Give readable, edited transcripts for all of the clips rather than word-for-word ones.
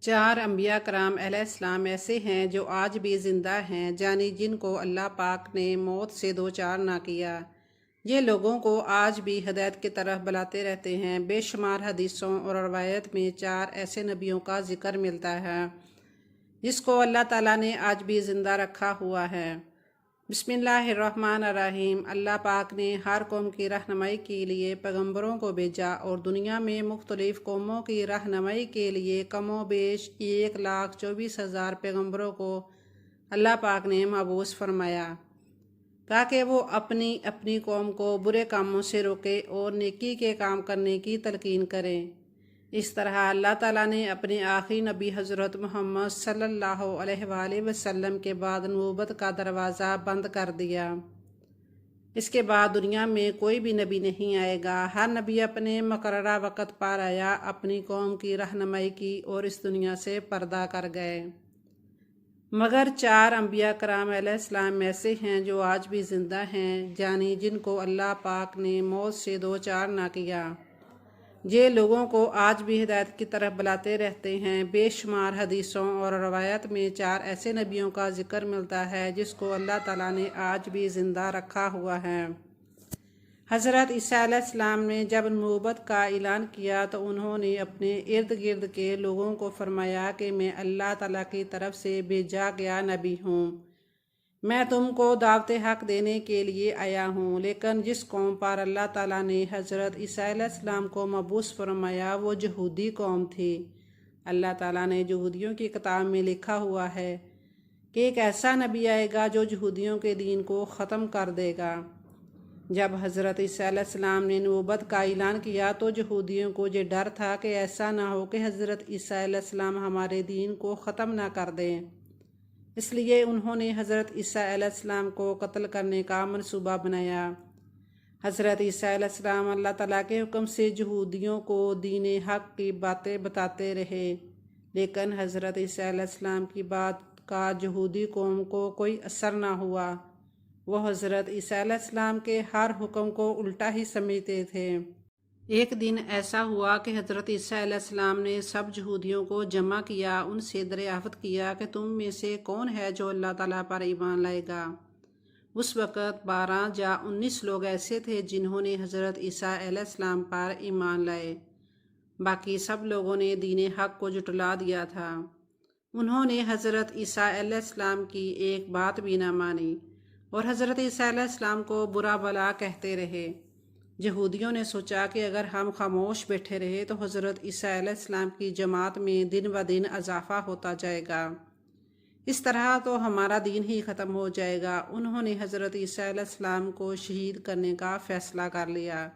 چار انبیاء کرام علیہ السلام ایسے ہیں جو آج بھی زندہ ہیں، یعنی جن کو اللہ پاک نے موت سے دوچار نہ کیا۔ یہ لوگوں کو آج بھی ہدایت کی طرف بلاتے رہتے ہیں۔ بے شمار حدیثوں اور روایت میں چار ایسے نبیوں کا ذکر ملتا ہے جس کو اللہ تعالیٰ نے آج بھی زندہ رکھا ہوا ہے۔ بسم اللہ الرحمن الرحیم۔ اللہ پاک نے ہر قوم کی رہنمائی کے لیے پیغمبروں کو بھیجا اور دنیا میں مختلف قوموں کی رہنمائی کے لیے کم و بیش 1,24,000 پیغمبروں کو اللہ پاک نے مبعوث فرمایا تاکہ وہ اپنی اپنی قوم کو برے کاموں سے روکے اور نیکی کے کام کرنے کی تلقین کریں۔ اس طرح اللہ تعالیٰ نے اپنے آخری نبی حضرت محمد صلی اللہ علیہ وآلہ وسلم کے بعد نبوت کا دروازہ بند کر دیا۔ اس کے بعد دنیا میں کوئی بھی نبی نہیں آئے گا۔ ہر نبی اپنے مقررہ وقت پر آیا، اپنی قوم کی رہنمائی کی اور اس دنیا سے پردہ کر گئے۔ مگر چار انبیاء کرام علیہ السلام ایسے ہیں جو آج بھی زندہ ہیں، یعنی جن کو اللہ پاک نے موت سے دوچار نہ کیا۔ یہ لوگوں کو آج بھی ہدایت کی طرف بلاتے رہتے ہیں۔ بے شمار حدیثوں اور روایت میں چار ایسے نبیوں کا ذکر ملتا ہے جس کو اللہ تعالیٰ نے آج بھی زندہ رکھا ہوا ہے۔ حضرت عیسیٰ علیہ السلام نے جب نبوت کا اعلان کیا تو انہوں نے اپنے ارد گرد کے لوگوں کو فرمایا کہ میں اللہ تعالیٰ کی طرف سے بھیجا گیا نبی ہوں، میں تم کو دعوت حق دینے کے لیے آیا ہوں۔ لیکن جس قوم پر اللہ تعالیٰ نے حضرت عیسیٰ علیہ السلام کو مبعوث فرمایا وہ یہودی قوم تھی۔ اللہ تعالیٰ نے یہودیوں کی کتاب میں لکھا ہوا ہے کہ ایک ایسا نبی آئے گا جو یہودیوں کے دین کو ختم کر دے گا۔ جب حضرت عیسیٰ علیہ السلام نے نبوت کا اعلان کیا تو یہودیوں کو یہ ڈر تھا کہ ایسا نہ ہو کہ حضرت عیسیٰ علیہ السلام ہمارے دین کو ختم نہ کر دیں، اس لیے انہوں نے حضرت عیسیٰ علیہ السلام کو قتل کرنے کا منصوبہ بنایا۔ حضرت عیسیٰ علیہ السلام اللہ تعالیٰ کے حکم سے یہودیوں کو دین حق کی باتیں بتاتے رہے، لیکن حضرت عیسیٰ علیہ السلام کی بات کا یہودی قوم کو کوئی اثر نہ ہوا۔ وہ حضرت عیسیٰ علیہ السلام کے ہر حکم کو الٹا ہی سمجھتے تھے۔ ایک دن ایسا ہوا کہ حضرت عیسیٰ علیہ السلام نے سب یہودیوں کو جمع کیا، ان سے دریافت کیا کہ تم میں سے کون ہے جو اللہ تعالیٰ پر ایمان لائے گا۔ اس وقت 12 یا 19 لوگ ایسے تھے جنہوں نے حضرت عیسیٰ علیہ السلام پر ایمان لائے، باقی سب لوگوں نے دین حق کو جھٹلا دیا تھا۔ انہوں نے حضرت عیسیٰ علیہ السلام کی ایک بات بھی نہ مانی اور حضرت عیسیٰ علیہ السلام کو برا بھلا کہتے رہے۔ یہودیوں نے سوچا کہ اگر ہم خاموش بیٹھے رہے تو حضرت عیسیٰ علیہ السلام کی جماعت میں دن بہ دن اضافہ ہوتا جائے گا، اس طرح تو ہمارا دین ہی ختم ہو جائے گا۔ انہوں نے حضرت عیسیٰ علیہ السلام کو شہید کرنے کا فیصلہ کر لیا۔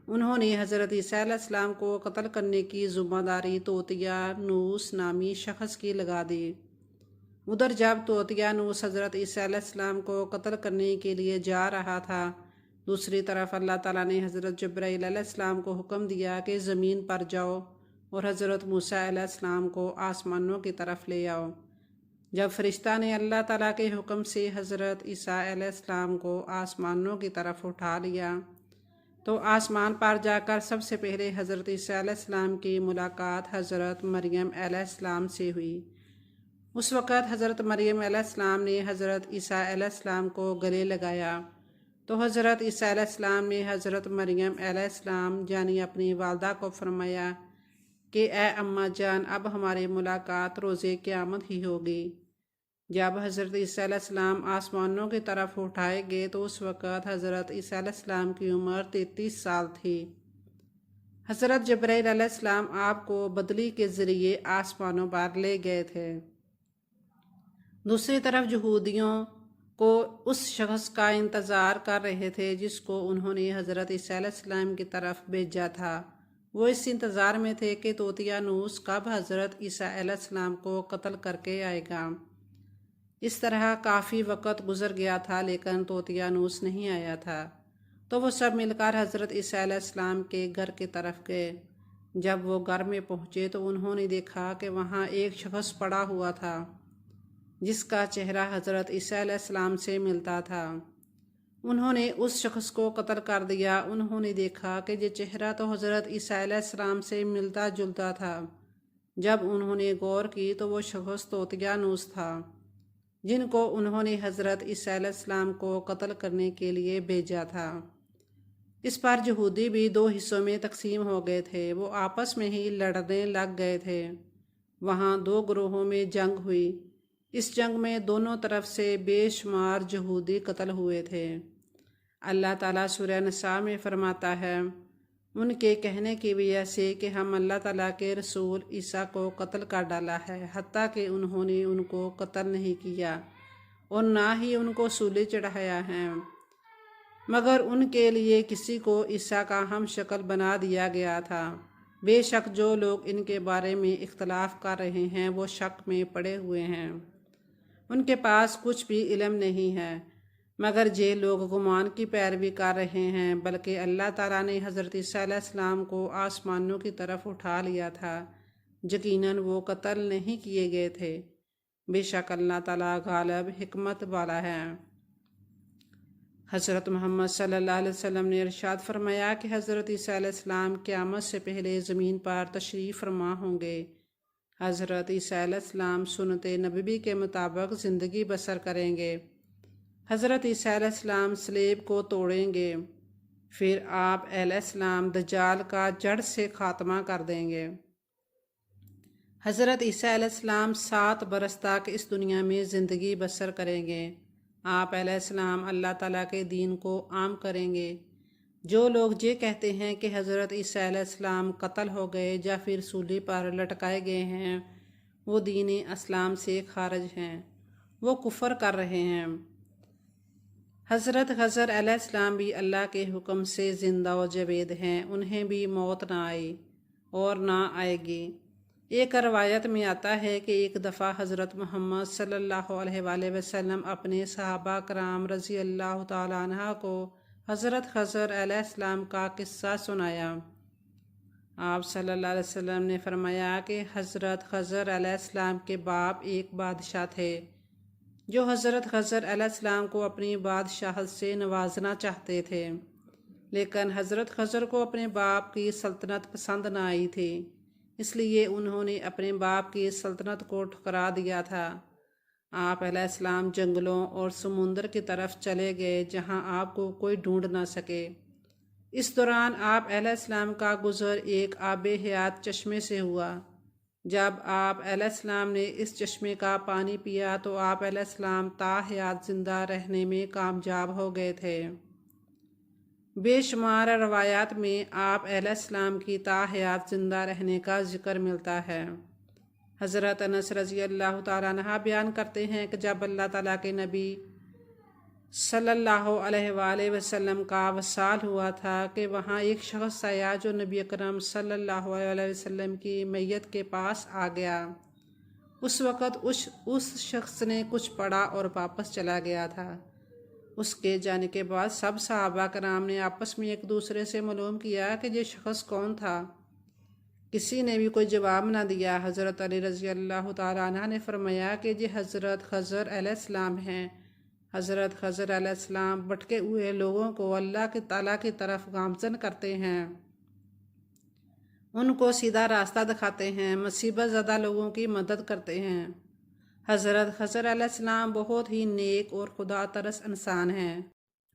انہوں نے حضرت عیسیٰ علیہ السلام کو قتل کرنے کی ذمہ داری توطیہ نوس نامی شخص کی لگا دی۔ ادھر جب توطیہ نوس حضرت عیسیٰ علیہ السلام کو قتل کرنے کے لیے جا رہا تھا، دوسری طرف اللہ تعالیٰ نے حضرت جبرائیل علیہ السلام کو حکم دیا کہ زمین پر جاؤ اور حضرت موسیٰ علیہ السلام کو آسمانوں کی طرف لے آؤ۔ جب فرشتہ نے اللہ تعالیٰ کے حکم سے حضرت عیسیٰ علیہ السلام کو آسمانوں کی طرف اٹھا لیا تو آسمان پر جا کر سب سے پہلے حضرت عیسیٰ علیہ السلام کی ملاقات حضرت مریم علیہ السلام سے ہوئی۔ اس وقت حضرت مریم علیہ السلام نے حضرت عیسیٰ علیہ السلام کو گلے لگایا تو حضرت عیسیٰ علیہ السلام نے حضرت مریم علیہ السلام یعنی اپنی والدہ کو فرمایا کہ اے اماں جان، اب ہماری ملاقات روز قیامت ہی ہوگی۔ جب حضرت عیسیٰ علیہ السلام آسمانوں کی طرف اٹھائے گئے تو اس وقت حضرت عیسیٰ علیہ السلام کی عمر 33 سال تھی۔ حضرت جبرائیل علیہ السلام آپ کو بدلی کے ذریعے آسمانوں پر لے گئے تھے۔ دوسری طرف یہودیوں کو اس شخص کا انتظار کر رہے تھے جس کو انہوں نے حضرت عیسیٰ علیہ السلام کی طرف بھیجا تھا۔ وہ اس انتظار میں تھے کہ توطیہ نوس کب حضرت عیسیٰ علیہ السلام کو قتل کر کے آئے گا۔ اس طرح کافی وقت گزر گیا تھا لیکن توطیہ نوس نہیں آیا تھا، تو وہ سب مل کر حضرت عیسیٰ علیہ السلام کے گھر کی طرف گئے۔ جب وہ گھر میں پہنچے تو انہوں نے دیکھا کہ وہاں ایک شخص پڑا ہوا تھا جس کا چہرہ حضرت عیسیٰ علیہ السلام سے ملتا تھا۔ انہوں نے اس شخص کو قتل کر دیا۔ انہوں نے دیکھا کہ یہ چہرہ تو حضرت عیسیٰ علیہ السلام سے ملتا جلتا تھا، جب انہوں نے غور کی تو وہ شخص طوطیانوس تھا جن کو انہوں نے حضرت عیسیٰ علیہ السلام کو قتل کرنے کے لیے بھیجا تھا۔ اس پر یہودی بھی دو حصوں میں تقسیم ہو گئے تھے، وہ آپس میں ہی لڑنے لگ گئے تھے۔ وہاں دو گروہوں میں جنگ ہوئی۔ اس جنگ میں دونوں طرف سے بے شمار یہودی قتل ہوئے تھے۔ اللہ تعالیٰ سورہ نساء میں فرماتا ہے، ان کے کہنے کی وجہ سے کہ ہم اللہ تعالیٰ کے رسول عیسیٰ کو قتل کر ڈالا ہے، حتیٰ کہ انہوں نے ان کو قتل نہیں کیا اور نہ ہی ان کو سولی چڑھایا ہے، مگر ان کے لیے کسی کو عیسیٰ کا ہم شکل بنا دیا گیا تھا۔ بے شک جو لوگ ان کے بارے میں اختلاف کر رہے ہیں وہ شک میں پڑے ہوئے ہیں، ان کے پاس کچھ بھی علم نہیں ہے، مگر یہ لوگ گمان کی پیروی کر رہے ہیں۔ بلکہ اللہ تعالیٰ نے حضرت عیسیٰ علیہ السلام کو آسمانوں کی طرف اٹھا لیا تھا، یقیناً وہ قتل نہیں کیے گئے تھے، بے شک اللہ تعالیٰ غالب حکمت والا ہے۔ حضرت محمد صلی اللہ علیہ وسلم نے ارشاد فرمایا کہ حضرت عیسیٰ علیہ السلام قیامت سے پہلے زمین پر تشریف فرما ہوں گے۔ حضرت عیسیٰ علیہ السلام سنت نبوی کے مطابق زندگی بسر کریں گے۔ حضرت عیسیٰ علیہ السلام صلیب کو توڑیں گے، پھر آپ علیہ السلام دجال کا جڑ سے خاتمہ کر دیں گے۔ حضرت عیسیٰ علیہ السلام 7 برس تک اس دنیا میں زندگی بسر کریں گے۔ آپ علیہ السلام اللہ تعالیٰ کے دین کو عام کریں گے۔ جو لوگ یہ کہتے ہیں کہ حضرت عیسیٰ علیہ السلام قتل ہو گئے یا پھر سولی پر لٹکائے گئے ہیں، وہ دین اسلام سے خارج ہیں، وہ کفر کر رہے ہیں۔ حضرت خضر علیہ السلام بھی اللہ کے حکم سے زندہ و جاوید ہیں، انہیں بھی موت نہ آئی اور نہ آئے گی۔ ایک روایت میں آتا ہے کہ ایک دفعہ حضرت محمد صلی اللہ علیہ وآلہ وسلم اپنے صحابہ کرام رضی اللہ تعالیٰ عنہ کو حضرت خضر علیہ السلام کا قصہ سنایا۔ آپ صلی اللہ علیہ وسلم نے فرمایا کہ حضرت خضر علیہ السلام کے باپ ایک بادشاہ تھے جو حضرت خضر علیہ السلام کو اپنی بادشاہت سے نوازنا چاہتے تھے، لیکن حضرت خضر کو اپنے باپ کی سلطنت پسند نہ آئی تھی، اس لیے انہوں نے اپنے باپ کی سلطنت کو ٹھکرا دیا تھا۔ آپ علیہ السلام جنگلوں اور سمندر کی طرف چلے گئے جہاں آپ کو کوئی ڈھونڈ نہ سکے۔ اس دوران آپ علیہ السلام کا گزر ایک آب حیات چشمے سے ہوا۔ جب آپ علیہ السلام نے اس چشمے کا پانی پیا تو آپ علیہ السلام تا حیات زندہ رہنے میں کامیاب ہو گئے تھے۔ بے شمار روایات میں آپ علیہ السلام کی تا حیات زندہ رہنے کا ذکر ملتا ہے۔ حضرت انس رضی اللہ تعالیٰ عنہ بیان کرتے ہیں کہ جب اللہ تعالیٰ کے نبی صلی اللہ علیہ وآلہ وسلم کا وصال ہوا تھا کہ وہاں ایک شخص آیا جو نبی اکرم صلی اللہ علیہ وسلم کی میت کے پاس آ گیا۔ اس وقت اس شخص نے کچھ پڑھا اور واپس چلا گیا تھا۔ اس کے جانے کے بعد سب صحابہ کرام نے آپس میں ایک دوسرے سے معلوم کیا کہ یہ شخص کون تھا۔ کسی نے بھی کوئی جواب نہ دیا۔ حضرت علی رضی اللہ تعالیٰ عنہ نے فرمایا کہ یہ حضرت خضر علیہ السلام ہیں۔ حضرت خضر علیہ السلام بھٹکے ہوئے لوگوں کو اللہ کی تعالیٰ کی طرف گامزن کرتے ہیں، ان کو سیدھا راستہ دکھاتے ہیں، مصیبت زدہ لوگوں کی مدد کرتے ہیں۔ حضرت خضر علیہ السلام بہت ہی نیک اور خدا ترس انسان ہیں۔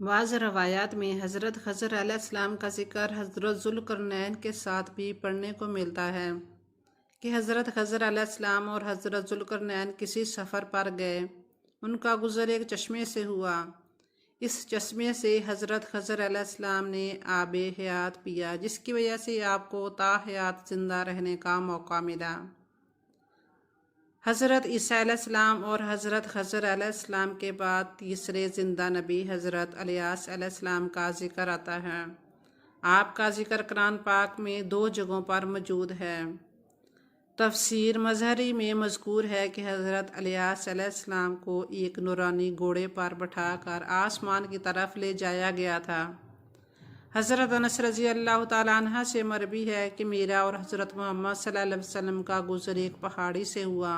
بعض روایات میں حضرت خضر علیہ السلام کا ذکر حضرت ذوالقرنین کے ساتھ بھی پڑھنے کو ملتا ہے کہ حضرت خضر علیہ السلام اور حضرت ذوالقرنین کسی سفر پر گئے، ان کا گزر ایک چشمے سے ہوا۔ اس چشمے سے حضرت خضر علیہ السلام نے آب حیات پیا، جس کی وجہ سے آپ کو تا حیات زندہ رہنے کا موقع ملا۔ حضرت عیسیٰ علیہ السلام اور حضرت خضر علیہ السلام کے بعد تیسرے زندہ نبی حضرت الیاس علیہ السلام کا ذکر آتا ہے۔ آپ کا ذکر قرآن پاک میں 2 جگہوں پر موجود ہے۔ تفسیر مظہری میں مذکور ہے کہ حضرت الیاس علیہ السلام کو ایک نورانی گھوڑے پر بٹھا کر آسمان کی طرف لے جایا گیا تھا۔ حضرت انس رضی اللہ تعالیٰ عنہ سے مروی ہے کہ میرا اور حضرت محمد صلی اللہ علیہ وسلم کا گزر ایک پہاڑی سے ہوا۔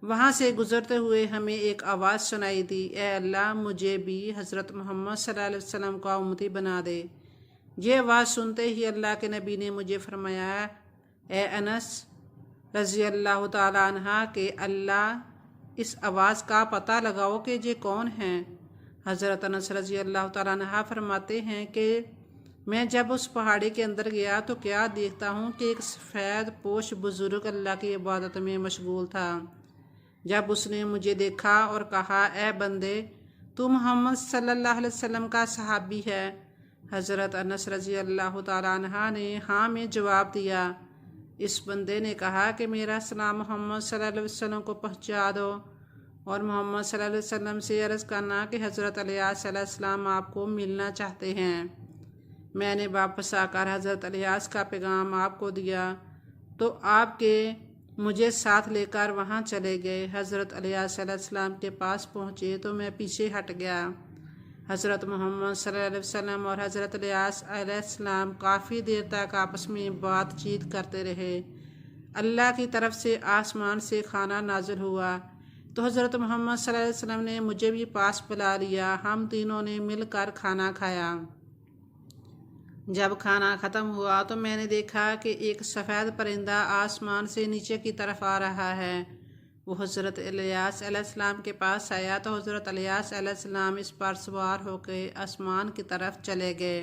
وہاں سے گزرتے ہوئے ہمیں ایک آواز سنائی دی، اے اللہ مجھے بھی حضرت محمد صلی اللہ علیہ وسلم کا امتی بنا دے۔ یہ آواز سنتے ہی اللہ کے نبی نے مجھے فرمایا، اے انس، رضی اللہ تعالیٰ عنہ کہ اللہ اس آواز کا پتہ لگاؤ کہ یہ کون ہیں۔ حضرت انس رضی اللہ تعالیٰ عنہ فرماتے ہیں کہ میں جب اس پہاڑی کے اندر گیا تو کیا دیکھتا ہوں کہ ایک سفید پوش بزرگ اللہ کی عبادت میں مشغول تھا۔ جب اس نے مجھے دیکھا اور کہا اے بندے تو محمد صلی اللہ علیہ وسلم کا صحابی ہے؟ حضرت انس رضی اللہ تعالیٰ عنہ نے ہاں میں جواب دیا۔ اس بندے نے کہا کہ میرا سلام محمد صلی اللہ علیہ وسلم کو پہنچا دو اور محمد صلی اللہ علیہ وسلم سے عرض کرنا کہ حضرت الیاس علیہ السلام آپ کو ملنا چاہتے ہیں۔ میں نے واپس آ کر حضرت الیاس کا پیغام آپ کو دیا تو آپ کے مجھے ساتھ لے کر وہاں چلے گئے۔ حضرت الیاس علیہ السلام کے پاس پہنچے تو میں پیچھے ہٹ گیا۔ حضرت محمد صلی اللہ علیہ وسلم اور حضرت الیاس علیہ السلام کافی دیر تک آپس میں بات چیت کرتے رہے۔ اللہ کی طرف سے آسمان سے کھانا نازل ہوا تو حضرت محمد صلی اللہ علیہ وسلم نے مجھے بھی پاس بلا لیا۔ ہم تینوں نے مل کر کھانا کھایا۔ جب کھانا ختم ہوا تو میں نے دیکھا کہ ایک سفید پرندہ آسمان سے نیچے کی طرف آ رہا ہے۔ وہ حضرت الیاس علیہ السلام کے پاس آیا تو حضرت الیاس علیہ السلام اس پر سوار ہو کے آسمان کی طرف چلے گئے۔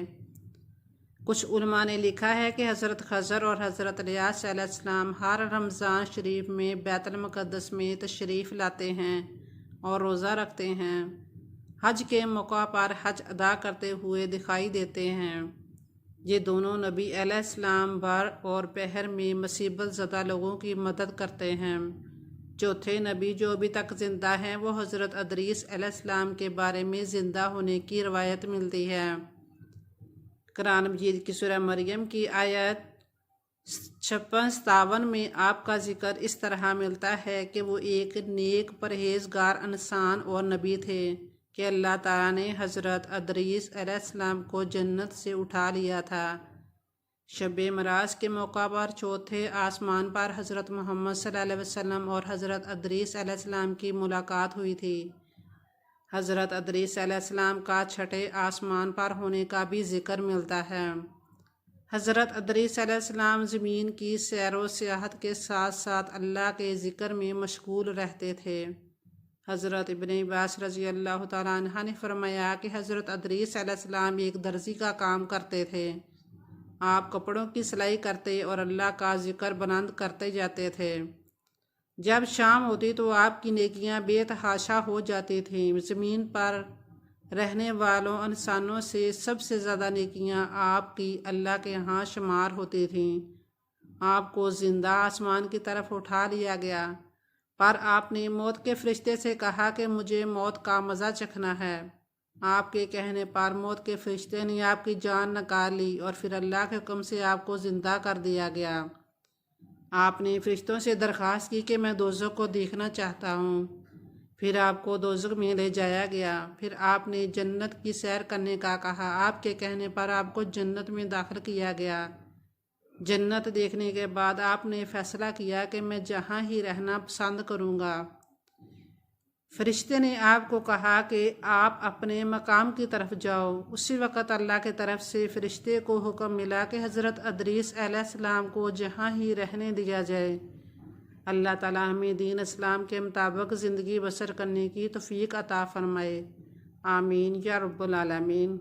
کچھ علماء نے لکھا ہے کہ حضرت خضر اور حضرت الیاس علیہ السلام ہر رمضان شریف میں بیت المقدس میں تشریف لاتے ہیں اور روزہ رکھتے ہیں۔ حج کے موقع پر حج ادا کرتے ہوئے دکھائی دیتے ہیں۔ یہ دونوں نبی علیہ السلام بھر اور پہر میں مصیبت زدہ لوگوں کی مدد کرتے ہیں۔ چوتھے نبی جو ابھی تک زندہ ہیں وہ حضرت ادریس علیہ السلام کے بارے میں زندہ ہونے کی روایت ملتی ہے۔ قرآن مجید کی سورہ مریم کی آیت 56-57 میں آپ کا ذکر اس طرح ملتا ہے کہ وہ ایک نیک پرہیزگار انسان اور نبی تھے کہ اللہ تعالیٰ نے حضرت ادریس علیہ السلام کو جنت سے اٹھا لیا تھا۔ شب معراج کے موقع پر چوتھے آسمان پر حضرت محمد صلی اللہ علیہ وسلم اور حضرت ادریس علیہ السلام کی ملاقات ہوئی تھی۔ حضرت ادریس علیہ السلام کا چھٹے آسمان پر ہونے کا بھی ذکر ملتا ہے۔ حضرت ادریس علیہ السلام زمین کی سیر و سیاحت کے ساتھ ساتھ اللہ کے ذکر میں مشغول رہتے تھے۔ حضرت ابن عباس رضی اللہ تعالیٰ عنہ نے فرمایا کہ حضرت ادریس علیہ السلام ایک درزی کا کام کرتے تھے۔ آپ کپڑوں کی سلائی کرتے اور اللہ کا ذکر بلند کرتے جاتے تھے۔ جب شام ہوتی تو آپ کی نیکیاں بے تحاشا ہو جاتی تھیں۔ زمین پر رہنے والوں انسانوں سے سب سے زیادہ نیکیاں آپ کی اللہ کے ہاں شمار ہوتی تھیں۔ آپ کو زندہ آسمان کی طرف اٹھا لیا گیا، پر آپ نے موت کے فرشتے سے کہا کہ مجھے موت کا مزہ چکھنا ہے۔ آپ کے کہنے پر موت کے فرشتے نے آپ کی جان نکال لی اور پھر اللہ کے حکم سے آپ کو زندہ کر دیا گیا۔ آپ نے فرشتوں سے درخواست کی کہ میں دوزخ کو دیکھنا چاہتا ہوں۔ پھر آپ کو دوزخ میں لے جایا گیا۔ پھر آپ نے جنت کی سیر کرنے کا کہا۔ آپ کے کہنے پر آپ کو جنت میں داخل کیا گیا۔ جنت دیکھنے کے بعد آپ نے فیصلہ کیا کہ میں جہاں ہی رہنا پسند کروں گا۔ فرشتے نے آپ کو کہا کہ آپ اپنے مقام کی طرف جاؤ۔ اسی وقت اللہ کی طرف سے فرشتے کو حکم ملا کہ حضرت ادریس علیہ السلام کو جہاں ہی رہنے دیا جائے۔ اللہ تعالیٰ ہمیں دین اسلام کے مطابق زندگی بسر کرنے کی توفیق عطا فرمائے۔ آمین یا رب العالمین۔